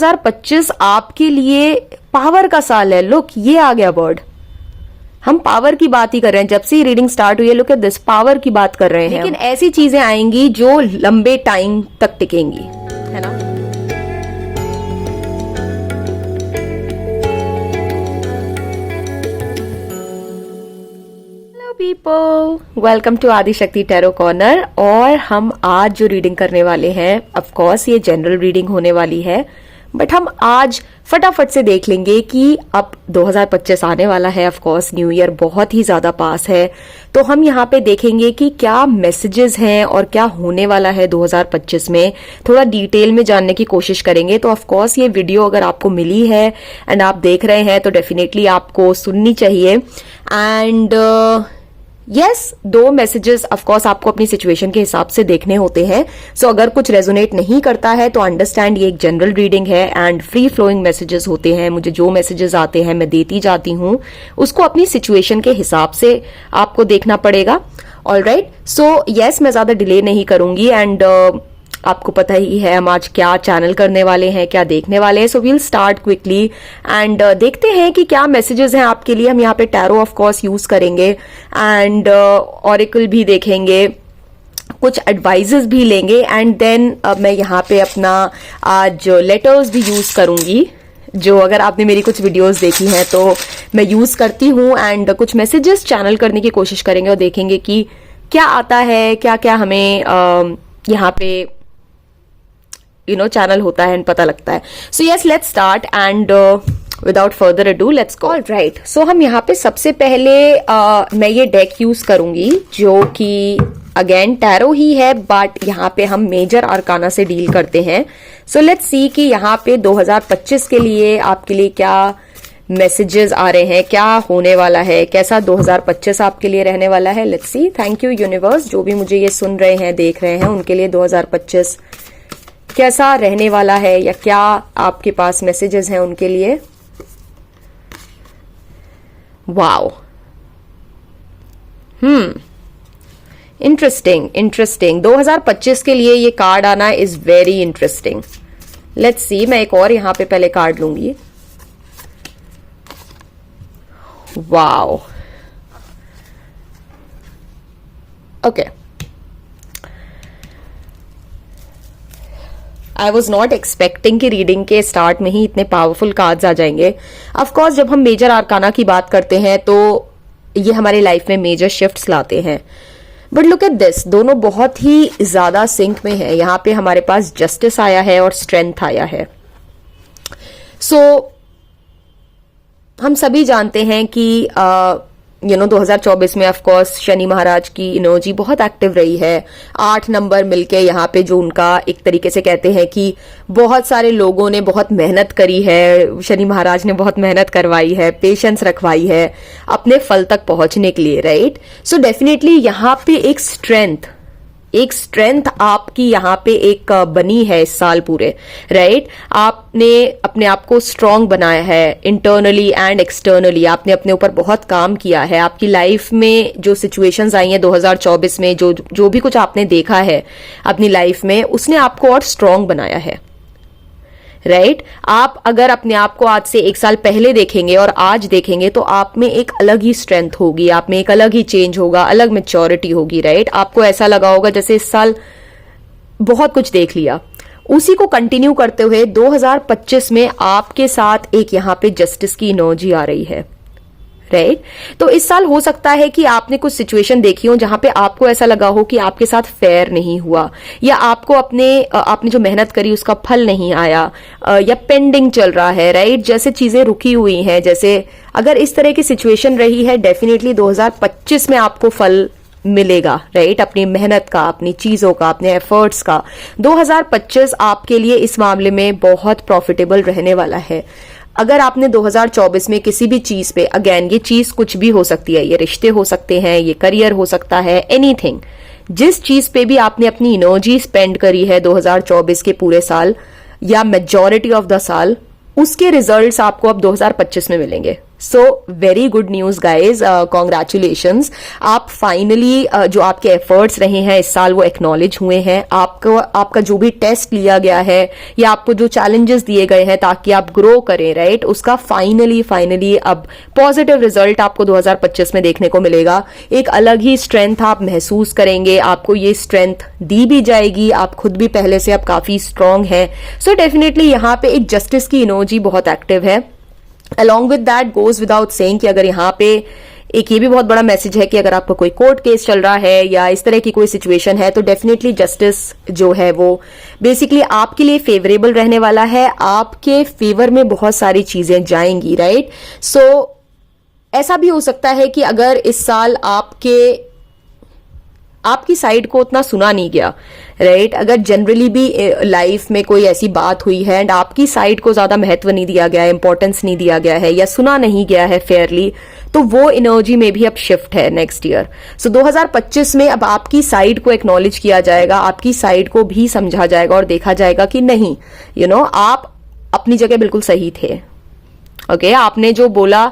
2025 आपके लिए पावर का साल है। लुक, ये आ गया वर्ड, हम पावर की बात ही कर रहे हैं जब से रीडिंग स्टार्ट हुई है। लुक एट दिस, पावर की बात कर रहे हैं। लेकिन ऐसी चीजें आएंगी जो लंबे टाइम तक टिकेंगी, है ना। Hello people, welcome to Adishakti tarot corner. और हम आज जो रीडिंग करने वाले हैं, ऑफ कोर्स ये जनरल रीडिंग होने वाली है, बट हम आज फटाफट से देख लेंगे कि अब 2025 आने वाला है। ऑफ कोर्स न्यू ईयर बहुत ही ज्यादा पास है, तो हम यहाँ पे देखेंगे कि क्या मैसेजेस हैं और क्या होने वाला है 2025 में। थोड़ा डिटेल में जानने की कोशिश करेंगे। तो ऑफ कोर्स ये वीडियो अगर आपको मिली है एंड आप देख रहे हैं तो डेफिनेटली आपको सुननी चाहिए। एंड यस, दो मैसेजेस ऑफ कोर्स आपको अपनी सिचुएशन के हिसाब से देखने होते हैं। सो अगर कुछ रेजोनेट नहीं करता है तो अंडरस्टैंड, ये एक जनरल रीडिंग है एंड फ्री फ्लोइंग मैसेजेस होते हैं। मुझे जो मैसेजेस आते हैं मैं देती जाती हूँ, उसको अपनी सिचुएशन के हिसाब से आपको देखना पड़ेगा। ऑलराइट, सो यस, मैं ज्यादा डिले नहीं करूंगी। एंड आपको पता ही है हम आज क्या चैनल करने वाले हैं, क्या देखने वाले हैं। So we'll start quickly and देखते हैं कि क्या मैसेजेस हैं आपके लिए। हम यहाँ पे टैरो ऑफ कोर्स यूज करेंगे एंड ऑरेकल भी देखेंगे, कुछ एडवाइजेस भी लेंगे एंड देन मैं यहाँ पे अपना आज लेटर्स भी यूज करूंगी, जो अगर आपने मेरी कुछ वीडियोस देखी हैं तो मैं यूज करती हूँ। एंड कुछ मैसेजेस चैनल करने की कोशिश करेंगे और देखेंगे कि क्या आता है, क्या क्या हमें यहाँ पे चैनल होता है एंड पता लगता है। So yes, let's start and without further ado let's go. Alright, so हम यहाँ पे सबसे पहले मैं ये डेक यूज करूंगी जो कि अगेन टैरो ही है, बट यहाँ पे हम मेजर आर्काना से डील करते हैं। सो लेट्स सी कि यहाँ पे 2025 के लिए आपके लिए क्या मैसेजेस आ रहे हैं, क्या होने वाला है, कैसा 2025 आपके लिए रहने वाला है। Let's C. Thank you universe, जो भी मुझे ये सुन रहे हैं, देख रहे हैं, उनके लिए 2025 कैसा रहने वाला है या क्या आपके पास मैसेजेस हैं उनके लिए। Wow, interesting interesting. 2025 के लिए ये कार्ड आना is very interesting. Let's see, मैं एक और यहां पे पहले कार्ड लूंगी। Wow, okay, I was not expecting कि रीडिंग के स्टार्ट में ही इतने पावरफुल कार्ड्स आ जाएंगे। ऑफकोर्स जब हम मेजर आर्काना की बात करते हैं तो ये हमारे लाइफ में मेजर शिफ्ट्स लाते हैं, बट लुक एट दिस, दोनों बहुत ही ज्यादा सिंक में है। यहाँ पे हमारे पास जस्टिस आया है और स्ट्रेंथ आया है। सो हम सभी जानते हैं कि 2024 में ऑफकोर्स शनि महाराज की एनर्जी बहुत एक्टिव रही है। 8 नंबर मिलके यहाँ पे जो उनका एक तरीके से कहते हैं कि बहुत सारे लोगों ने बहुत मेहनत करी है, शनि महाराज ने बहुत मेहनत करवाई है, पेशेंस रखवाई है अपने फल तक पहुंचने के लिए, राइट। सो डेफिनेटली यहाँ पे एक स्ट्रेंथ आपकी यहाँ पे एक बनी है इस साल पूरे, राइट। आपने अपने आप को स्ट्रांग बनाया है इंटरनली एंड एक्सटर्नली। आपने अपने ऊपर बहुत काम किया है। आपकी लाइफ में जो सिचुएशंस आई हैं 2024 में, जो भी कुछ आपने देखा है अपनी लाइफ में, उसने आपको और स्ट्रांग बनाया है, राइट। आप अगर अपने आप को आज से 1 साल पहले देखेंगे और आज देखेंगे तो आप में एक अलग ही स्ट्रेंथ होगी, आप में एक अलग ही चेंज होगा, अलग मैच्योरिटी होगी, राइट। आपको ऐसा लगा होगा जैसे इस साल बहुत कुछ देख लिया। उसी को कंटिन्यू करते हुए 2025 में आपके साथ एक यहाँ पे जस्टिस की एनर्जी आ रही है, राइट। तो इस साल हो सकता है कि आपने कुछ सिचुएशन देखी हो जहां पे आपको ऐसा लगा हो कि आपके साथ फेयर नहीं हुआ, या आपको आपने जो मेहनत करी उसका फल नहीं आया, या पेंडिंग चल रहा है, राइट। जैसे चीजें रुकी हुई हैं, जैसे अगर इस तरह की सिचुएशन रही है, डेफिनेटली 2025 में आपको फल मिलेगा, राइट। अपनी मेहनत का, अपनी चीजों का, अपने एफर्ट्स का। 2025 आपके लिए इस मामले में बहुत प्रॉफिटेबल रहने वाला है। अगर आपने 2024 में किसी भी चीज पे, अगेन ये चीज कुछ भी हो सकती है, ये रिश्ते हो सकते हैं, ये करियर हो सकता है, एनीथिंग, जिस चीज पे भी आपने अपनी एनर्जी स्पेंड करी है 2024 के पूरे साल या मेजॉरिटी ऑफ द साल, उसके रिजल्ट्स आपको अब 2025 में मिलेंगे। So very good news guys, congratulations. आप फाइनली जो आपके एफर्ट्स रहे हैं इस साल वो एक्नॉलेज हुए हैं। आपका जो भी टेस्ट लिया गया है या आपको जो चैलेंजेस दिए गए हैं ताकि आप ग्रो करें, राइट, उसका फाइनली अब पॉजिटिव रिजल्ट आपको 2025 में देखने को मिलेगा। एक अलग ही स्ट्रेंथ आप महसूस करेंगे, आपको ये स्ट्रेंथ दी भी जाएगी, आप खुद भी पहले से अब काफी स्ट्रांग हैं। सो डेफिनेटली यहाँ पे एक जस्टिस की एनर्जी बहुत एक्टिव है। Along with that goes without saying कि अगर यहाँ पे एक ये भी बहुत बड़ा मैसेज है कि अगर आपका कोई कोर्ट केस चल रहा है या इस तरह की कोई सिचुएशन है तो डेफिनेटली जस्टिस जो है वो बेसिकली आपके लिए फेवरेबल रहने वाला है, आपके फेवर में बहुत सारी चीजें जाएंगी, राइट। सो ऐसा भी हो सकता है कि अगर इस साल आपकी साइड को उतना सुना नहीं गया, राइट, अगर जनरली भी लाइफ में कोई ऐसी बात हुई है एंड आपकी साइड को ज्यादा महत्व नहीं दिया गया है, इंपॉर्टेंस नहीं दिया गया है या सुना नहीं गया है फेयरली, तो वो एनर्जी में भी अब शिफ्ट है नेक्स्ट ईयर। सो 2025 में अब आपकी साइड को एक्नॉलेज किया जाएगा, आपकी साइड को भी समझा जाएगा और देखा जाएगा कि नहीं, आप अपनी जगह बिल्कुल सही थे। ओके, आपने जो बोला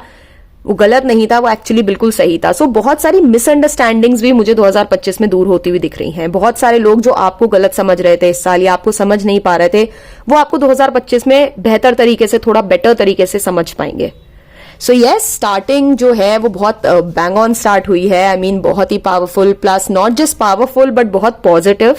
वो गलत नहीं था, वो एक्चुअली बिल्कुल सही था। सो बहुत सारी मिसअंडरस्टैंडिंग्स भी मुझे 2025 में दूर होती हुई दिख रही हैं। बहुत सारे लोग जो आपको गलत समझ रहे थे इस साल या आपको समझ नहीं पा रहे थे, वो आपको 2025 में बेहतर तरीके से, थोड़ा बेटर तरीके से समझ पाएंगे। सो यस, स्टार्टिंग जो है वो बहुत बैंग ऑन स्टार्ट हुई है। आई मीन बहुत ही powerful, plus not just powerful but बहुत पॉजिटिव।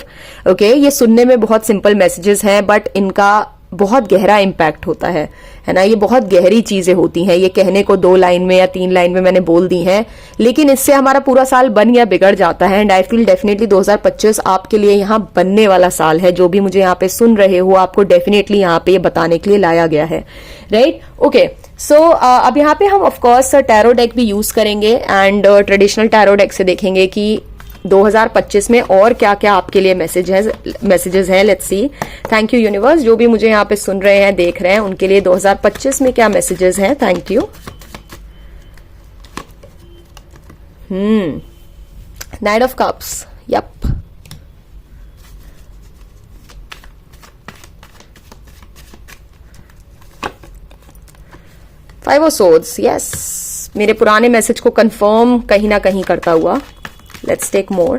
ओके, ये सुनने में बहुत सिंपल मैसेजेस हैं बट इनका बहुत गहरा इम्पैक्ट होता है ना। ये बहुत गहरी चीजें होती हैं, ये कहने को 2 लाइन में या 3 लाइन में मैंने बोल दी हैं, लेकिन इससे हमारा पूरा साल बन या बिगड़ जाता है। एंड आई फील डेफिनेटली 2025 आपके लिए यहाँ बनने वाला साल है। जो भी मुझे यहाँ पे सुन रहे हो, आपको डेफिनेटली यहाँ पे ये बताने के लिए लाया गया है, राइट। ओके, सो अब यहाँ पे हम ऑफकोर्स टैरो डेक भी यूज करेंगे एंड ट्रेडिशनल टैरो डेक से देखेंगे कि 2025 में और क्या क्या आपके लिए मैसेजेस हैं। Let's see. Thank you universe, जो भी मुझे यहाँ पे सुन रहे हैं, देख रहे हैं, उनके लिए 2025 में क्या मैसेजेस हैं। Thank you. Knight of cups, yup. Five of swords, yes, मेरे पुराने मैसेज को कंफर्म कहीं ना कहीं करता हुआ। Let's take more.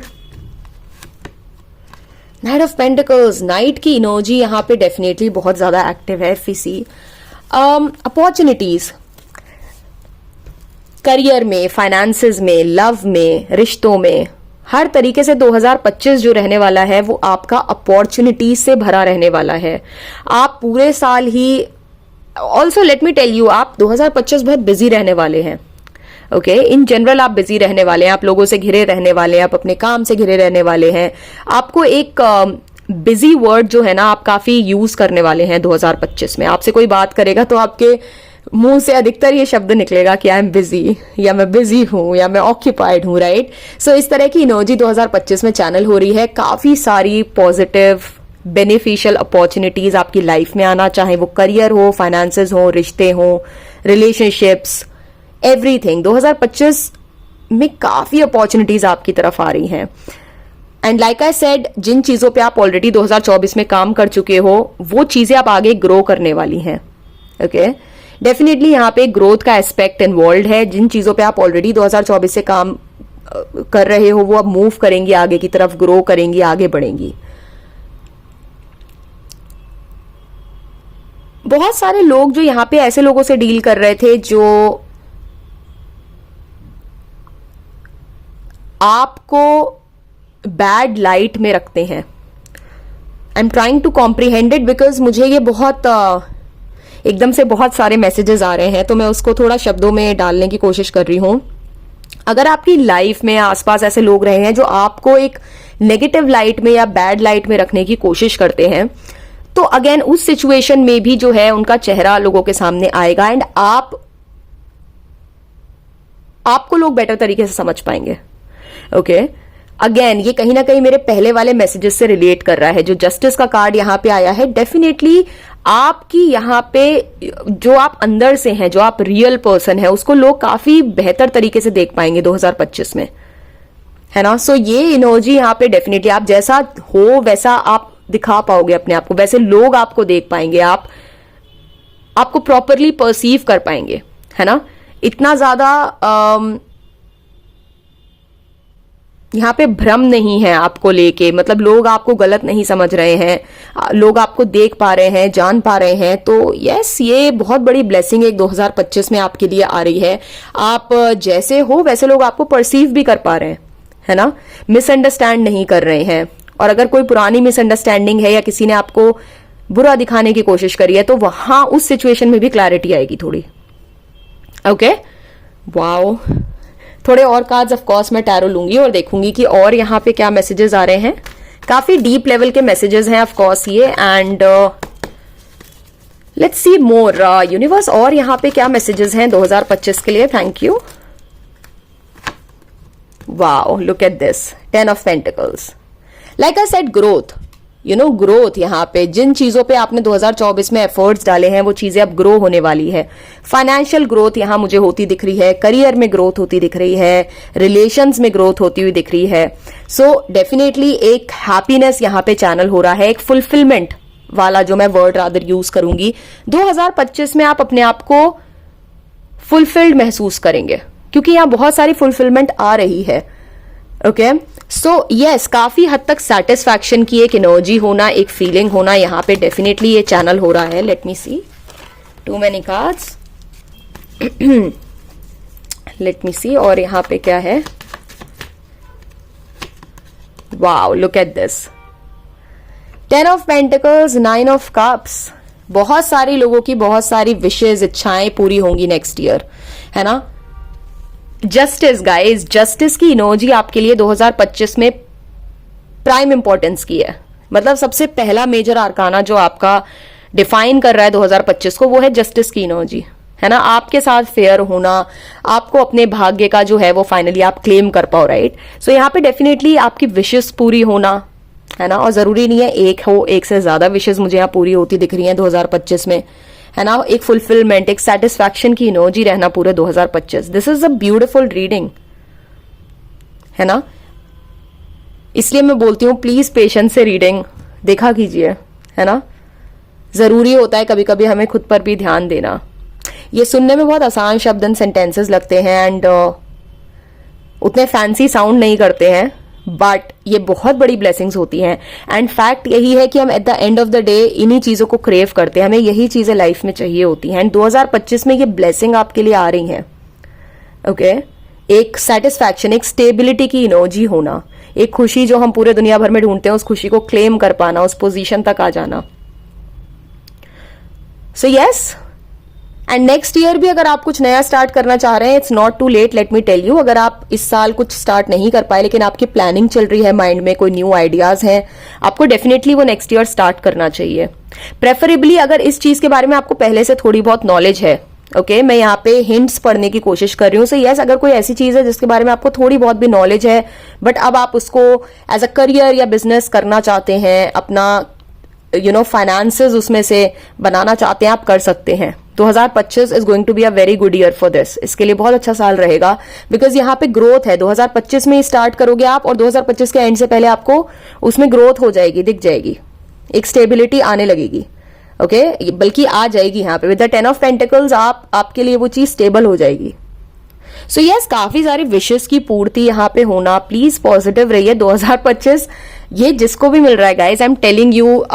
Night of pentacles, night की एनर्जी यहाँ पे डेफिनेटली बहुत ज्यादा एक्टिव है। फिसी अपॉर्चुनिटीज करियर में, फाइनेंसेस में, लव में, रिश्तों में, हर तरीके से 2025 जो रहने वाला है वो आपका अपॉर्चुनिटीज से भरा रहने वाला है। आप पूरे साल ही, also let me tell you, आप 2025 बहुत बिजी रहने वाले हैं। ओके, इन जनरल आप बिजी रहने वाले हैं, आप लोगों से घिरे रहने वाले हैं, आप अपने काम से घिरे रहने वाले हैं। आपको एक बिजी वर्ड जो है ना, आप काफी यूज करने वाले हैं 2025 में। आपसे कोई बात करेगा तो आपके मुंह से अधिकतर ये शब्द निकलेगा कि आई एम बिजी, या मैं बिजी हूं, या मैं ऑक्यूपाइड हूं, राइट। सो इस तरह की एनर्जी 2025 में चैनल हो रही है। काफी सारी पॉजिटिव बेनिफिशियल अपॉर्चुनिटीज आपकी लाइफ में आना, चाहे वो करियर हो, फाइनेंसेस हो, रिश्ते हो, रिलेशनशिप्स, एवरीथिंग। 2025 में काफी अपॉर्चुनिटीज आपकी तरफ आ रही हैं। एंड लाइक आई सेड, जिन चीजों पे आप ऑलरेडी 2024 में काम कर चुके हो, वो चीजें आप आगे ग्रो करने वाली हैं। ओके, डेफिनेटली यहाँ पे ग्रोथ का एस्पेक्ट इन्वॉल्व है। जिन चीजों पे आप ऑलरेडी 2024 से काम कर रहे हो, वो अब मूव करेंगी आगे की तरफ, ग्रो करेंगी, आगे बढ़ेंगी। बहुत सारे लोग जो यहाँ पे ऐसे लोगों से डील कर रहे थे जो आपको बैड लाइट में रखते हैं। I am trying to comprehend it because मुझे ये बहुत एकदम से बहुत सारे मैसेजेस आ रहे हैं, तो मैं उसको थोड़ा शब्दों में डालने की कोशिश कर रही हूं। अगर आपकी लाइफ में आसपास ऐसे लोग रहे हैं जो आपको एक नेगेटिव लाइट में या बैड लाइट में रखने की कोशिश करते हैं, तो अगेन उस सिचुएशन में भी जो है उनका चेहरा लोगों के सामने आएगा एंड आपको लोग बेटर तरीके से समझ पाएंगे। ओके, अगेन ये कहीं ना कहीं मेरे पहले वाले मैसेजेस से रिलेट कर रहा है। जो जस्टिस का कार्ड यहां पे आया है, डेफिनेटली आपकी यहां पे जो आप अंदर से हैं, जो आप रियल पर्सन है, उसको लोग काफी बेहतर तरीके से देख पाएंगे 2025 में, है ना। सो ये एनर्जी यहाँ पे डेफिनेटली, आप जैसा हो वैसा आप दिखा पाओगे अपने आप को, वैसे लोग आपको देख पाएंगे, आपको प्रॉपरली परसीव कर पाएंगे, है ना। इतना ज्यादा यहाँ पे भ्रम नहीं है आपको लेके, मतलब लोग आपको गलत नहीं समझ रहे हैं, लोग आपको देख पा रहे हैं, जान पा रहे हैं। तो यस, ये बहुत बड़ी ब्लेसिंग एक 2025 में आपके लिए आ रही है। आप जैसे हो वैसे लोग आपको परसीव भी कर पा रहे हैं, है ना, मिसअंडरस्टैंड नहीं कर रहे हैं। और अगर कोई पुरानी मिसअंडरस्टैंडिंग है या किसी ने आपको बुरा दिखाने की कोशिश करी है तो वहां उस सिचुएशन में भी क्लैरिटी आएगी थोड़ी। Okay, wow. थोड़े और कार्ड्स ऑफ कोर्स मैं टैरो लूंगी और देखूंगी कि और यहाँ पे क्या मैसेजेस आ रहे हैं। काफी डीप लेवल के मैसेजेस हैं ऑफ कोर्स ये, and let's see more universe, और यहाँ पे क्या मैसेजेस हैं 2025 के लिए। Thank you. Wow, look at this, 10 of pentacles. Like I said, growth, you know, growth. यहाँ पे जिन चीजों पे आपने 2024 में एफर्ट्स डाले हैं वो चीजें अब ग्रो होने वाली है। फाइनेंशियल ग्रोथ यहाँ मुझे होती दिख रही है, करियर में ग्रोथ होती दिख रही है, रिलेशंस में ग्रोथ होती हुई दिख रही है। सो डेफिनेटली एक हैप्पीनेस यहाँ पे चैनल हो रहा है, एक फुलफिलमेंट वाला जो मैं वर्ड रादर यूज करूंगी। 2025 में आप अपने आप को फुलफिल्ड महसूस करेंगे क्योंकि यहाँ बहुत सारी फुलफिलमेंट आ रही है। ओके, सो यस, काफी हद तक सेटिस्फैक्शन की एक एनर्जी होना, एक फीलिंग होना यहाँ पे डेफिनेटली ये चैनल हो रहा है। Let me see, too many cards. Let me see, और यहाँ पे क्या है। Wow, look at this, 10 of pentacles, 9 of cups. बहुत सारे लोगों की बहुत सारी विशेष, इच्छाएं पूरी होंगी नेक्स्ट ईयर, है ना। जस्टिस गाइस, जस्टिस की एनर्जी आपके लिए 2025 में प्राइम इंपॉर्टेंस की है। मतलब सबसे पहला मेजर आर्काना जो आपका डिफाइन कर रहा है 2025 को, वो है जस्टिस की एनर्जी, है ना। आपके साथ फेयर होना, आपको अपने भाग्य का जो है वो फाइनली आप क्लेम कर पाओ, राइट। सो यहाँ पे डेफिनेटली आपकी विशेष पूरी होना, है ना। और जरूरी नहीं है एक हो, एक से ज्यादा विशेष मुझे यहाँ पूरी होती दिख रही है 2025 में, है ना। एक फुलफिलमेंट, एक सेटिस्फैक्शन की एनर्जी रहना पूरे 2025। This is a beautiful reading, है ना। इसलिए मैं बोलती हूँ प्लीज पेशेंस से रीडिंग देखा कीजिए, है ना। जरूरी होता है कभी कभी हमें खुद पर भी ध्यान देना। ये सुनने में बहुत आसान शब्द एंड सेंटेंसेस लगते हैं एंड उतने फैंसी साउंड नहीं करते हैं, बट ये बहुत बड़ी ब्लेसिंग्स होती हैं। एंड फैक्ट यही है कि हम at the end of the day इन्हीं चीजों को क्रेव करते हैं, हमें यही चीजें लाइफ में चाहिए होती हैं। एंड 2025 में ये ब्लेसिंग आपके लिए आ रही है। ओके, एक सेटिस्फैक्शन, एक स्टेबिलिटी की एनर्जी होना, एक खुशी जो हम पूरे दुनिया भर में ढूंढते हैं, उस खुशी को क्लेम कर पाना, उस पोजीशन तक आ जाना। So yes, and next year भी अगर आप कुछ नया स्टार्ट करना चाह रहे हैं, it's not too late, let me tell you. अगर आप इस साल कुछ स्टार्ट नहीं कर पाए लेकिन आपकी प्लानिंग चल रही है माइंड में, कोई न्यू आइडियाज हैं, आपको डेफिनेटली वो नेक्स्ट ईयर स्टार्ट करना चाहिए। प्रेफरेबली अगर इस चीज के बारे में आपको पहले से थोड़ी बहुत नॉलेज है, ओके, मैं यहाँ पे हिंट्स पढ़ने की कोशिश कर रही हूँ। सो यस, अगर कोई ऐसी चीज है जिसके बारे में आपको थोड़ी बहुत भी नॉलेज है बट अब आप उसको एज अ करियर या बिजनेस करना चाहते हैं, अपना फाइनेंसेस उसमें से बनाना चाहते हैं, आप कर सकते हैं। 2025 is going to be a very good year for this. इसके लिए बहुत अच्छा साल रहेगा बिकॉज यहाँ पे ग्रोथ है। 2025 में ही स्टार्ट करोगे आप और 2025 के एंड से पहले आपको उसमें ग्रोथ हो जाएगी, दिख जाएगी, एक स्टेबिलिटी आने लगेगी। ओके, बल्कि आ जाएगी। यहाँ पे विद द 10 ऑफ पेंटिकल्स आपके लिए वो चीज स्टेबल हो जाएगी। सो यस, काफी सारी विशेष की पूर्ति यहाँ पे होना। प्लीज पॉजिटिव रहिए 2025, ये जिसको भी मिल रहा है guys, I am telling you.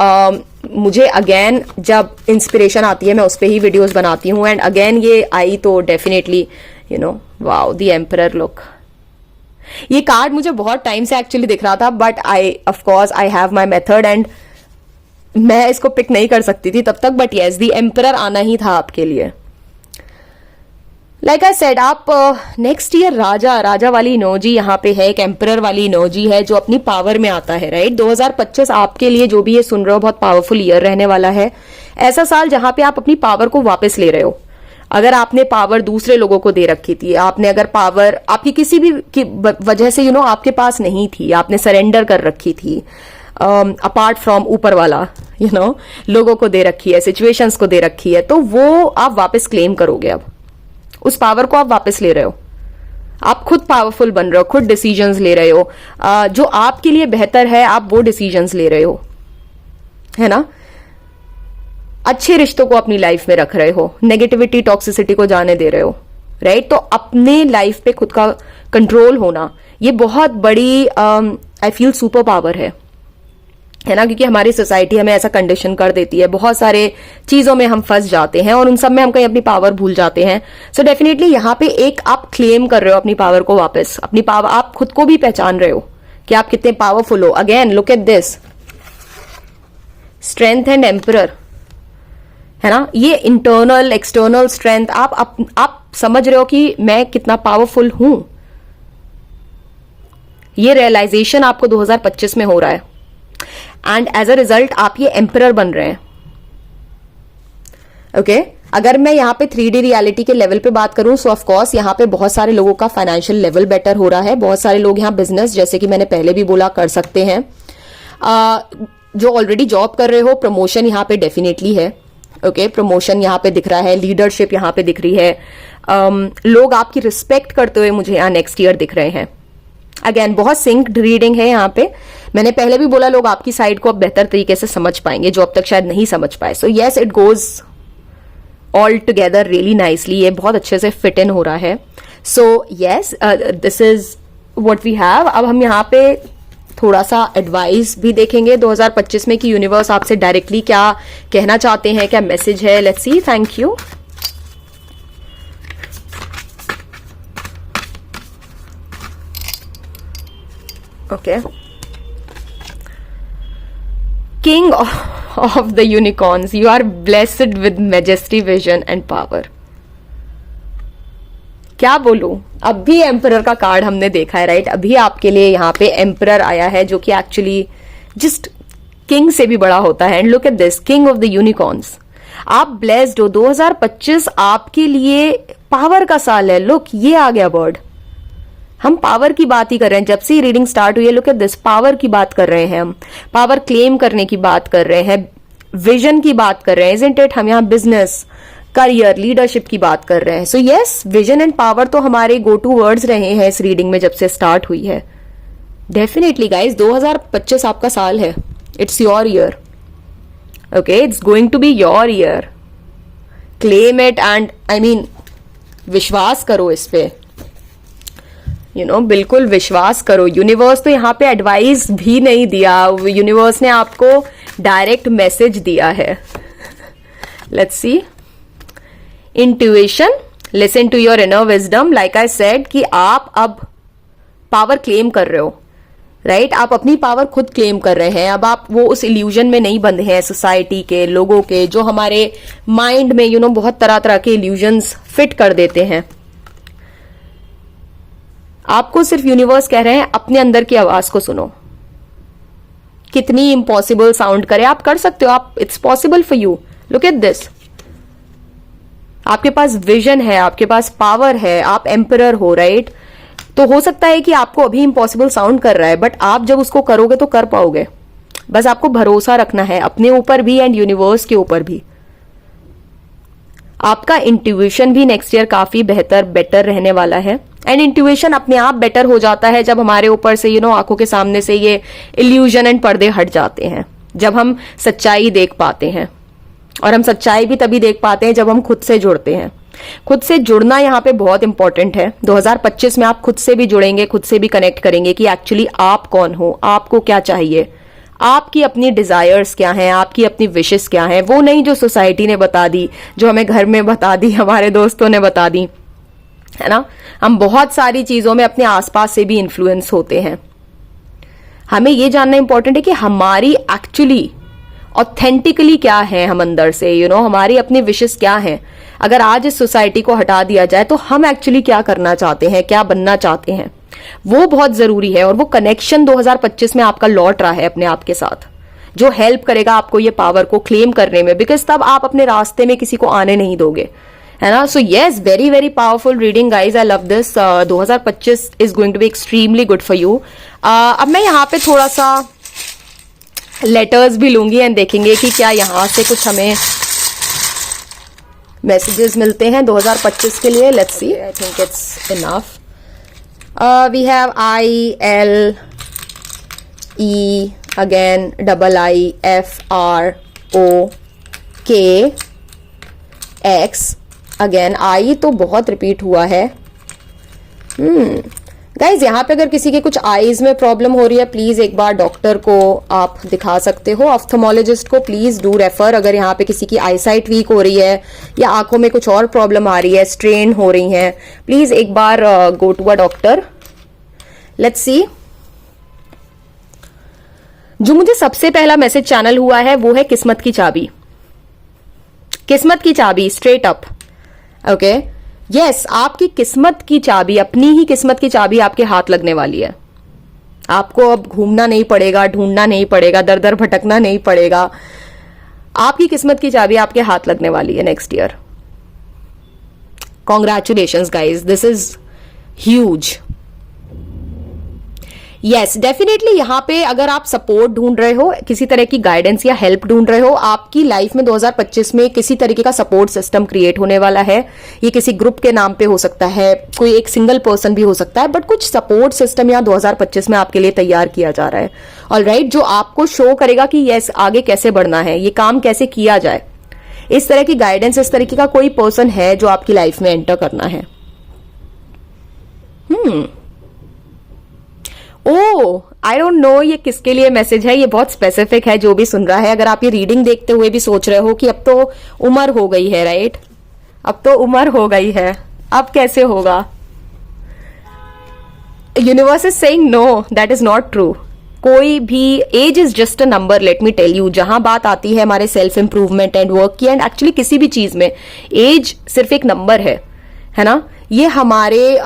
मुझे अगेन जब इंस्पिरेशन आती है मैं उस पर ही वीडियोस बनाती हूँ एंड अगेन ये आई तो definitely wow, the emperor look. ये कार्ड मुझे बहुत टाइम से एक्चुअली दिख रहा था but of course I have my method and मैं इसको पिक नहीं कर सकती थी तब तक, बट यस, द एम्परर आना ही था आपके लिए। लाइक आई सेड, आप नेक्स्ट ईयर राजा वाली एनर्जी यहाँ पे है, एक एम्परर वाली एनर्जी है जो अपनी पावर में आता है, राइट। 2025 आपके लिए जो भी ये सुन रहे हो बहुत पावरफुल ईयर रहने वाला है। ऐसा साल जहां पे आप अपनी पावर को वापस ले रहे हो। अगर आपने पावर दूसरे लोगों को दे रखी थी, आपने अगर पावर आपकी किसी भी की वजह से आपके पास नहीं थी, आपने सरेंडर कर रखी थी अपार्ट फ्रॉम ऊपर वाला लोगों को दे रखी है, सिचुएशंस को दे रखी है, तो वो आप वापस क्लेम करोगे। अब उस पावर को आप वापस ले रहे हो, आप खुद पावरफुल बन रहे हो, खुद डिसीजंस ले रहे हो, जो आपके लिए बेहतर है आप वो डिसीजंस ले रहे हो, है ना। अच्छे रिश्तों को अपनी लाइफ में रख रहे हो, नेगेटिविटी टॉक्सिसिटी को जाने दे रहे हो, राइट? तो अपने लाइफ पे खुद का कंट्रोल होना, ये बहुत बड़ी आई फील सुपर पावर है ना? क्योंकि हमारी सोसाइटी हमें ऐसा कंडीशन कर देती है, बहुत सारे चीजों में हम फंस जाते हैं और उन सब में हम कहीं अपनी पावर भूल जाते हैं. सो डेफिनेटली यहाँ पे एक आप क्लेम कर रहे हो अपनी पावर को वापस, अपनी पावर, आप खुद को भी पहचान रहे हो कि आप कितने पावरफुल हो. Again look at this, strength and emperor, है ना? ये इंटरनल एक्सटर्नल स्ट्रेंथ, आप समझ रहे हो कि मैं कितना पावरफुल हूं. ये रियलाइजेशन आपको 2025 में हो रहा है एंड एज अ रिजल्ट आप ये एम्परर बन रहे हैं. ओके अगर मैं यहाँ पे 3D रियलिटी के लेवल पे बात करूं, सो ऑफ कोर्स यहाँ पे बहुत सारे लोगों का फाइनेंशियल लेवल बेटर हो रहा है. बहुत सारे लोग यहाँ बिजनेस, जैसे कि मैंने पहले भी बोला, कर सकते हैं. जो ऑलरेडी जॉब कर रहे हो, प्रमोशन यहाँ पे डेफिनेटली है. ओके प्रमोशन यहाँ पे दिख रहा है, लीडरशिप यहाँ पे दिख रही है. लोग आपकी रिस्पेक्ट करते हुए मुझे यहाँ नेक्स्ट ईयर दिख रहे हैं. अगेन बहुत सिंक्ड रीडिंग है यहाँ पे. मैंने पहले भी बोला, लोग आपकी साइड को अब बेहतर तरीके से समझ पाएंगे जो अब तक शायद नहीं समझ पाए. So yes, it goes all together really nicely. ये बहुत अच्छे से फिट इन हो रहा है. So yes, this is what we have. अब हम यहाँ पे थोड़ा सा एडवाइस भी देखेंगे 2025 में कि यूनिवर्स आपसे डायरेक्टली क्या कहना चाहते हैं, क्या मैसेज है. Let's C. Thank you. Okay, King of the unicorns, you are blessed with majesty, vision and power. क्या बोलूं, अभी एम्परर का कार्ड हमने देखा है, राइट? अभी आपके लिए यहाँ पे एम्परर आया है जो कि एक्चुअली जस्ट किंग से भी बड़ा होता है. And look at this, king of the unicorns. आप ब्लेस्ड हो. 2025 आपके लिए पावर का साल है. लुक, ये आ गया वर्ड. हम पावर की बात ही कर रहे हैं जब से रीडिंग स्टार्ट हुई है. लुक एट दिस, पावर की बात कर रहे हैं हम, पावर क्लेम करने की बात कर रहे हैं, विजन की बात कर रहे हैं. Isn't it? हम यहाँ बिजनेस, करियर, लीडरशिप की बात कर रहे हैं. So yes, vision and power तो हमारे गो टू वर्ड्स रहे हैं इस रीडिंग में जब से स्टार्ट हुई है. डेफिनेटली गाइज, 2025 आपका साल है. It's your year. Okay, it's going to be your year. Claim it and I mean विश्वास करो इस पे. बिल्कुल विश्वास करो. यूनिवर्स तो यहाँ पे एडवाइस भी नहीं दिया, यूनिवर्स ने आपको डायरेक्ट मैसेज दिया है. Let's see. Intuition, listen to your inner wisdom. Like I said कि आप अब पावर क्लेम कर रहे हो, राइट? आप अपनी पावर खुद क्लेम कर रहे हैं. अब आप वो उस इल्यूजन में नहीं बंधे हैं सोसाइटी के लोगों के, जो हमारे माइंड में बहुत तरह तरह के इल्यूजन्स फिट कर देते हैं. आपको सिर्फ यूनिवर्स कह रहे हैं अपने अंदर की आवाज को सुनो. कितनी इम्पॉसिबल साउंड करे, आप कर सकते हो. आप, it's possible for you. Look at this, आपके पास विजन है, आपके पास पावर है, आप एम्परर हो, राइट? तो हो सकता है कि आपको अभी इम्पॉसिबल साउंड कर रहा है, बट आप जब उसको करोगे तो कर पाओगे. बस आपको भरोसा रखना है अपने ऊपर भी एंड यूनिवर्स के ऊपर भी. आपका इंट्यूशन भी नेक्स्ट ईयर काफी बेटर रहने वाला है. एंड इंट्यूशन अपने आप बेटर हो जाता है जब हमारे ऊपर से आंखों के सामने से ये इल्यूजन एंड पर्दे हट जाते हैं, जब हम सच्चाई देख पाते हैं. और हम सच्चाई भी तभी देख पाते हैं जब हम खुद से जुड़ते हैं. खुद से जुड़ना यहाँ पे बहुत इंपॉर्टेंट है. 2025 में आप खुद से भी जुड़ेंगे, खुद से भी कनेक्ट करेंगे कि एक्चुअली आप कौन हो, आपको क्या चाहिए, आपकी अपनी डिजायर्स क्या हैं, आपकी अपनी विशेस क्या हैं. वो नहीं जो सोसाइटी ने बता दी, जो हमें घर में बता दी, हमारे दोस्तों ने बता दी, है ना? हम बहुत सारी चीजों में अपने आसपास से भी इन्फ्लुएंस होते हैं. हमें ये जानना इंपॉर्टेंट है कि हमारी एक्चुअली ऑथेंटिकली क्या है हम अंदर से. हमारी अपनी विशेस क्या हैं. अगर आज इस सोसाइटी को हटा दिया जाए तो हम एक्चुअली क्या करना चाहते हैं, क्या बनना चाहते हैं, वो बहुत जरूरी है. और वो कनेक्शन 2025 में आपका लौट रहा है अपने आप के साथ, जो हेल्प करेगा आपको ये पावर को क्लेम करने में. बिकॉज तब आप अपने रास्ते में किसी को आने नहीं दोगे, है ना? So yes, very very powerful reading guys. I love this. 2025 is going to be extremely good for you. अब मैं यहाँ पे थोड़ा सा लेटर्स भी लूंगी एंड देखेंगे कि क्या यहाँ से कुछ हमें मैसेजेस मिलते हैं 2025 के लिए. Let's see. I think it's enough. We have ILE, again IIFROKX, again I तो बहुत रिपीट हुआ है। गाइज यहाँ पे अगर किसी के कुछ आईज में प्रॉब्लम हो रही है, प्लीज एक बार डॉक्टर को आप दिखा सकते हो, ऑप्थेमोलॉजिस्ट को प्लीज डू रेफर। अगर यहाँ पे किसी की आईसाइट वीक हो रही है या आंखों में कुछ और प्रॉब्लम आ रही है, स्ट्रेन हो रही है, प्लीज एक बार go to a doctor. Let's see. जो मुझे सबसे पहला मैसेज चैनल हुआ है वो है किस्मत की चाबी। किस्मत की चाबी, स्ट्रेट अप। ओके, यस, आपकी किस्मत की चाबी, अपनी ही किस्मत की चाबी आपके हाथ लगने वाली है। आपको अब घूमना नहीं पड़ेगा, ढूंढना नहीं पड़ेगा, दर दर भटकना नहीं पड़ेगा। आपकी किस्मत की चाबी आपके हाथ लगने वाली है next year. Congratulations guys, this is huge. Yes, definitely यहाँ पे अगर आप सपोर्ट ढूंढ रहे हो, किसी तरह की गाइडेंस या हेल्प ढूंढ रहे हो, आपकी लाइफ में 2025 में किसी तरीके का सपोर्ट सिस्टम क्रिएट होने वाला है। ये किसी ग्रुप के नाम पे हो सकता है, कोई एक सिंगल पर्सन भी हो सकता है, बट कुछ सपोर्ट सिस्टम यहाँ 2025 में आपके लिए तैयार किया जा रहा है। ऑलराइट, जो आपको शो करेगा कि यस आगे कैसे बढ़ना है, ये काम कैसे किया जाए। इस तरह की गाइडेंस, इस तरीके का कोई पर्सन है जो आपकी लाइफ में एंटर करना है। ओ, आई डोंट नो ये किसके लिए मैसेज है, ये बहुत स्पेसिफिक है। जो भी सुन रहा है, अगर आप ये रीडिंग देखते हुए भी सोच रहे हो कि अब तो उम्र हो गई है, राइट, अब तो उम्र हो गई है, अब कैसे होगा, universe is saying no, that is not true. कोई भी age is just a number, let me tell you. जहां बात आती है हमारे सेल्फ इंप्रूवमेंट एंड वर्क की, एंड एक्चुअली किसी भी चीज में एज सिर्फ एक नंबर है ना। ये हमारे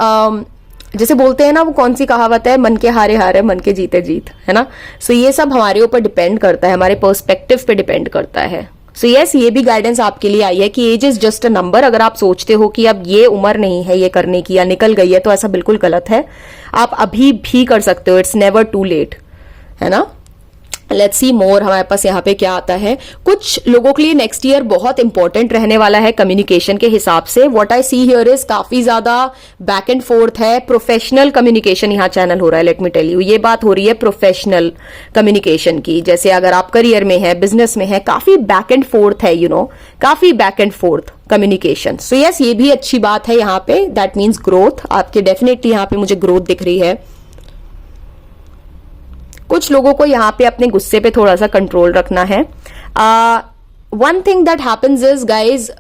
जैसे बोलते हैं ना, वो कौन सी कहावत है, मन के हारे हारे मन के जीते जीत, है ना। सो ये सब हमारे ऊपर डिपेंड करता है, हमारे पर्सपेक्टिव पे डिपेंड करता है। सो यस, ये भी गाइडेंस आपके लिए आई है कि age is just a number. अगर आप सोचते हो कि अब ये उम्र नहीं है ये करने की या निकल गई है, तो ऐसा बिल्कुल गलत है। आप अभी भी कर सकते हो, इट्स नेवर टू लेट, है ना। लेट्स सी मोर, हमारे पास यहाँ पे क्या आता है। कुछ लोगों के लिए नेक्स्ट ईयर बहुत इंपॉर्टेंट रहने वाला है कम्युनिकेशन के हिसाब से। What I see here is काफी ज्यादा बैक एंड फोर्थ है, प्रोफेशनल कम्युनिकेशन यहाँ चैनल हो रहा है। लेट मी टेल यू, ये बात हो रही है प्रोफेशनल कम्युनिकेशन की। जैसे अगर आप करियर में है, बिजनेस में है, काफी बैक एंड फोर्थ है, काफी back and fourth communication. So yes, ये भी अच्छी बात है यहाँ पे। दैट मीन्स ग्रोथ आपके, डेफिनेटली यहाँ पे मुझे ग्रोथ दिख रही है। कुछ लोगों को यहाँ पे अपने गुस्से पे थोड़ा सा कंट्रोल रखना है। One thing that happens is guys,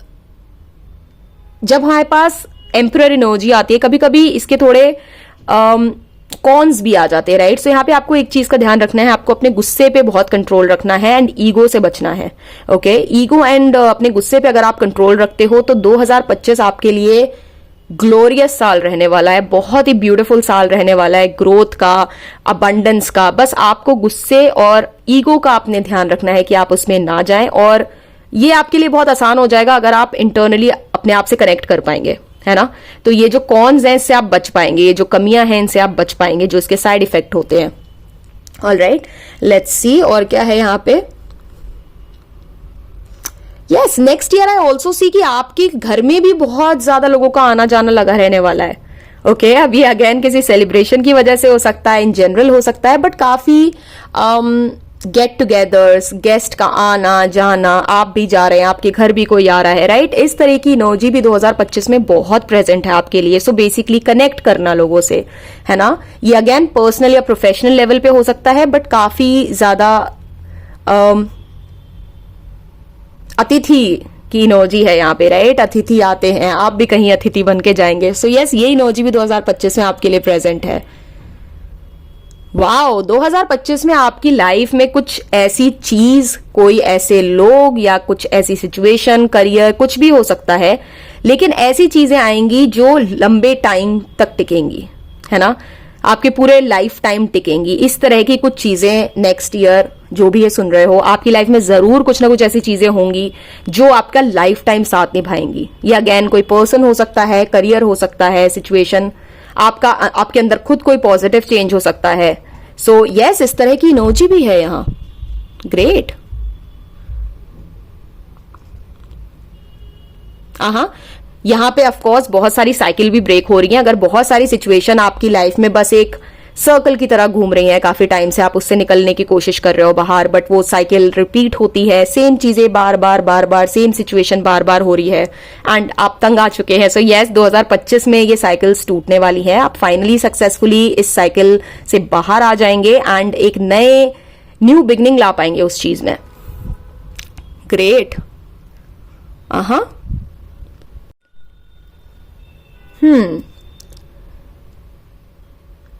जब हमारे पास एम्परर एनर्जी आती है, कभी कभी इसके थोड़े कॉन्स भी आ जाते हैं, राइट। सो यहाँ पे आपको एक चीज का ध्यान रखना है, आपको अपने गुस्से पे बहुत कंट्रोल रखना है एंड ईगो से बचना है। ओके, ईगो एंड अपने गुस्से पे अगर आप कंट्रोल रखते हो तो 2025 आपके लिए ग्लोरियस साल रहने वाला है, बहुत ही ब्यूटीफुल साल रहने वाला है, ग्रोथ का, अबंडेंस का। बस आपको गुस्से और ईगो का आपने ध्यान रखना है कि आप उसमें ना जाएं, और ये आपके लिए बहुत आसान हो जाएगा अगर आप इंटरनली अपने आप से कनेक्ट कर पाएंगे, है ना। तो ये जो कॉन्स हैं इससे आप बच पाएंगे, ये जो कमियां हैं इनसे आप बच पाएंगे, जो इसके साइड इफेक्ट होते हैं। ऑलराइट, लेट्स सी और क्या है यहाँ पे। Yes, next year I also see कि आपके घर में भी बहुत ज्यादा लोगों का आना जाना लगा रहने वाला है। ओके, अब ये अगेन किसी सेलिब्रेशन की वजह से हो सकता है, इन जनरल हो सकता है, बट काफी गेट टुगेदर्स, गेस्ट का आना जाना, आप भी जा रहे हैं, आपके घर भी कोई आ रहा है, राइट। इस तरह की एनर्जी भी 2025 में बहुत प्रेजेंट है आपके लिए। सो बेसिकली कनेक्ट करना लोगों से, है ना। ये अगेन पर्सनल या प्रोफेशनल लेवल पे हो सकता है, बट काफी ज्यादा अतिथि की इनर्जी है यहाँ पे, राइट। अतिथि आते हैं, आप भी कहीं अतिथि बन के जाएंगे। सो यस, ये इनर्जी भी 2025 में आपके लिए प्रेजेंट है। वाओ, 2025 में आपकी लाइफ में कुछ ऐसी चीज, कोई ऐसे लोग या कुछ ऐसी सिचुएशन, करियर, कुछ भी हो सकता है, लेकिन ऐसी चीजें आएंगी जो लंबे टाइम तक टिकेंगी, है ना। आपके पूरे लाइफ टाइम टिकेंगी। इस तरह की कुछ चीजें नेक्स्ट ईयर, जो भी ये सुन रहे हो, आपकी लाइफ में जरूर कुछ ना कुछ ऐसी चीजें होंगी जो आपका लाइफ टाइम साथ निभाएंगी। ये अगेन कोई पर्सन हो सकता है, करियर हो सकता है, सिचुएशन, आपके अंदर खुद कोई पॉजिटिव चेंज हो सकता है। सो यस, इस तरह की एनर्जी भी है यहाँ। ग्रेट। यहाँ पे ऑफ कोर्स बहुत सारी साइकिल भी ब्रेक हो रही है। अगर बहुत सारी सिचुएशन आपकी लाइफ में बस एक सर्कल की तरह घूम रही हैं काफी टाइम से, आप उससे निकलने की कोशिश कर रहे हो बाहर, बट वो साइकिल रिपीट होती है, सेम चीजें बार बार सेम सिचुएशन बार बार हो रही है एंड आप तंग आ चुके हैं। सो यस, 2025 में ये साइकिल्स टूटने वाली है, आप फाइनली सक्सेसफुली इस साइकिल से बाहर आ जाएंगे एंड एक नए न्यू बिगनिंग ला पाएंगे उस चीज में। ग्रेट।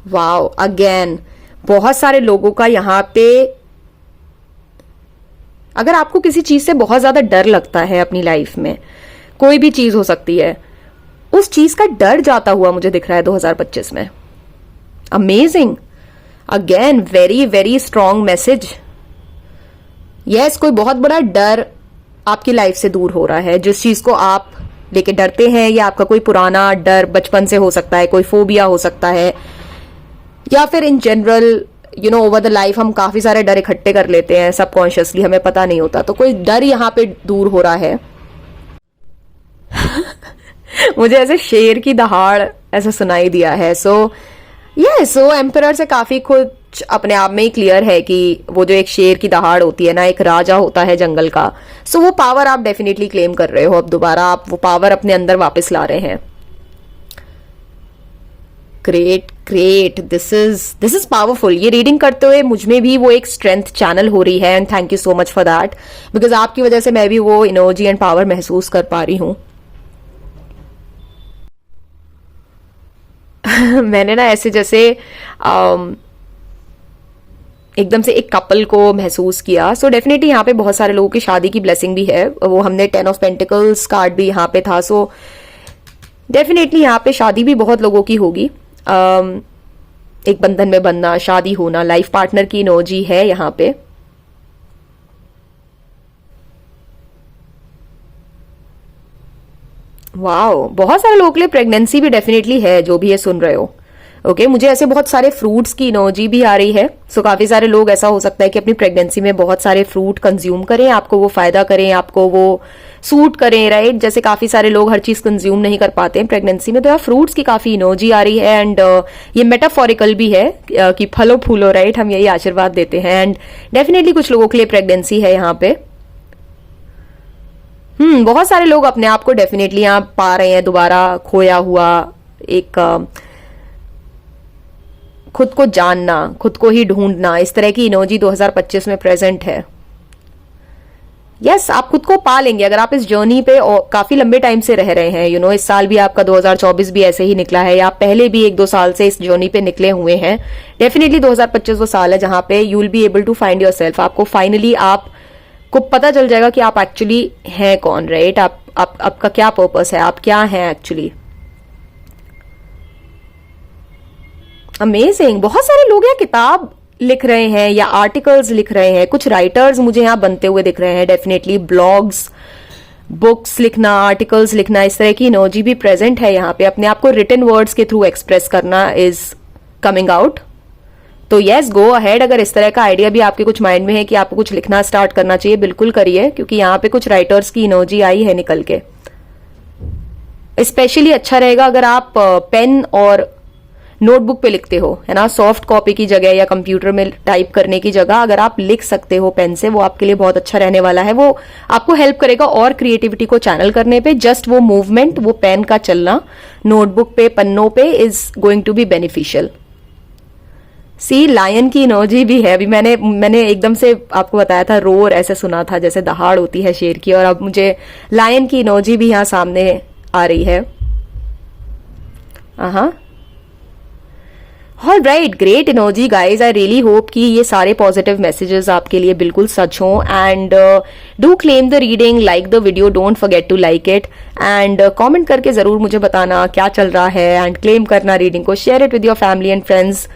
वाओ, अगेन बहुत सारे लोगों का यहाँ पे, अगर आपको किसी चीज से बहुत ज्यादा डर लगता है अपनी लाइफ में, कोई भी चीज हो सकती है, उस चीज का डर जाता हुआ मुझे दिख रहा है 2025 में। Amazing. Again very very strong message. Yes, कोई बहुत बड़ा डर आपकी लाइफ से दूर हो रहा है, जिस चीज को आप लेके डरते हैं, या आपका कोई पुराना डर बचपन से हो सकता है, कोई फोबिया हो सकता है, या फिर in general over the life हम काफी सारे डर इकट्ठे कर लेते हैं सबकॉन्शियसली, हमें पता नहीं होता, तो कोई डर यहाँ पे दूर हो रहा है। मुझे ऐसे शेर की दहाड़ ऐसा सुनाई दिया है। सो एम्परर से काफी कुछ अपने आप में ही क्लियर है कि वो जो एक शेर की दहाड़ होती है ना, एक राजा होता है जंगल का, सो वो पावर आप डेफिनेटली क्लेम कर रहे हो, अब दोबारा आप वो पावर अपने अंदर वापस ला रहे हैं। Great great, this is powerful. ये रीडिंग करते हुए मुझ में भी वो एक स्ट्रेंथ चैनल हो रही है and thank you so much for that, because आपकी वजह से मैं भी वो एनर्जी एंड पावर महसूस कर पा रही हूं। मैंने ना ऐसे जैसे एकदम से एक कपल को महसूस किया। सो डेफिनेटली यहाँ पे बहुत सारे लोगों की शादी की ब्लेसिंग भी है, वो हमने 10 ऑफ पेंटिकल्स कार्ड भी यहाँ पे था। सो डेफिनेटली यहाँ पे शादी भी बहुत लोगों की होगी, एक बंधन में बंधना, शादी होना, लाइफ पार्टनर की एनर्जी है यहाँ पे। वाओ, बहुत सारे लोगों के लिए प्रेगनेंसी भी डेफिनेटली है, जो भी ये सुन रहे हो। ओके, मुझे ऐसे बहुत सारे फ्रूट्स की एनर्जी भी आ रही है। सो काफी सारे लोग, ऐसा हो सकता है कि अपनी प्रेगनेंसी में बहुत सारे फ्रूट कंज्यूम करें, आपको वो फायदा करें, आपको वो सूट करें, राइट। जैसे काफी सारे लोग हर चीज कंज्यूम नहीं कर पाते हैं प्रेगनेंसी में, तो यहाँ फ्रूट्स की काफी एनर्जी आ रही है एंड ये मेटाफोरिकल भी है कि फलो फूलो, राइट, हम यही आशीर्वाद देते हैं एंड डेफिनेटली कुछ लोगों के लिए प्रेगनेंसी है यहाँ पे। बहुत सारे लोग अपने आप को डेफिनेटली यहाँ पा रहे हैं दोबारा, खोया हुआ एक खुद को जानना, खुद को ही ढूंढना, इस तरह की एनर्जी 2025 में प्रेजेंट है। यस, आप खुद को पा लेंगे अगर आप इस जर्नी पे काफी लंबे टाइम से रह रहे हैं। इस साल भी आपका 2024 भी ऐसे ही निकला है, या आप पहले भी 1-2 साल से इस जर्नी पे निकले हुए हैं। डेफिनेटली 2025 वो साल है जहां पे you will be able to find yourself. आपको फाइनली आपको पता चल जाएगा कि आप एक्चुअली हैं कौन, राइट। आपका क्या पर्पस है, आप क्या हैं एक्चुअली। अमेजिंग। बहुत सारे लोग यहाँ किताब लिख रहे हैं या आर्टिकल्स लिख रहे हैं, कुछ राइटर्स मुझे यहाँ बनते हुए दिख रहे हैं। डेफिनेटली ब्लॉग्स, बुक्स लिखना, आर्टिकल्स लिखना, इस तरह की एनर्जी भी प्रेजेंट है यहाँ पे। अपने आप को रिटन वर्ड्स के थ्रू एक्सप्रेस करना इज कमिंग आउट। तो यस, गो अहेड। अगर इस तरह का आइडिया भी आपके कुछ माइंड में है कि आपको कुछ लिखना स्टार्ट करना चाहिए, बिल्कुल करिए, क्योंकि यहाँ पे कुछ राइटर्स की एनर्जी आई है निकल के। स्पेशली अच्छा रहेगा अगर आप पेन और नोटबुक पे लिखते हो, है ना, सॉफ्ट कॉपी की जगह या कंप्यूटर में टाइप करने की जगह अगर आप लिख सकते हो पेन से, वो आपके लिए बहुत अच्छा रहने वाला है। वो आपको हेल्प करेगा और क्रिएटिविटी को चैनल करने पे। जस्ट वो मूवमेंट, वो पेन का चलना नोटबुक पे, पन्नों पे is going to be beneficial. See, lion की एनर्जी भी है। अभी मैंने एकदम से आपको बताया था, रोर ऐसे सुना था जैसे दहाड़ होती है शेर की, और अब मुझे लायन की एनर्जी भी यहां सामने आ रही है। All right, great energy guys. I really hope कि ये सारे पॉजिटिव मैसेजेस आपके लिए बिल्कुल सच हों and do claim the reading, like the video, don't forget to like it and comment करके जरूर मुझे बताना क्या चल रहा है एंड क्लेम करना रीडिंग को। Share it with your family and friends.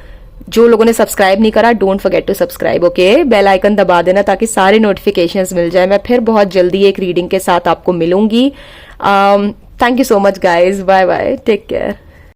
जो लोगों ने सब्सक्राइब नहीं करा, don't forget to subscribe, okay. Bell icon दबा देना ताकि सारे नोटिफिकेशंस मिल जाए। मैं फिर बहुत जल्दी एक रीडिंग के साथ आपको मिलूंगी। Thank you so much guys, bye bye, take care.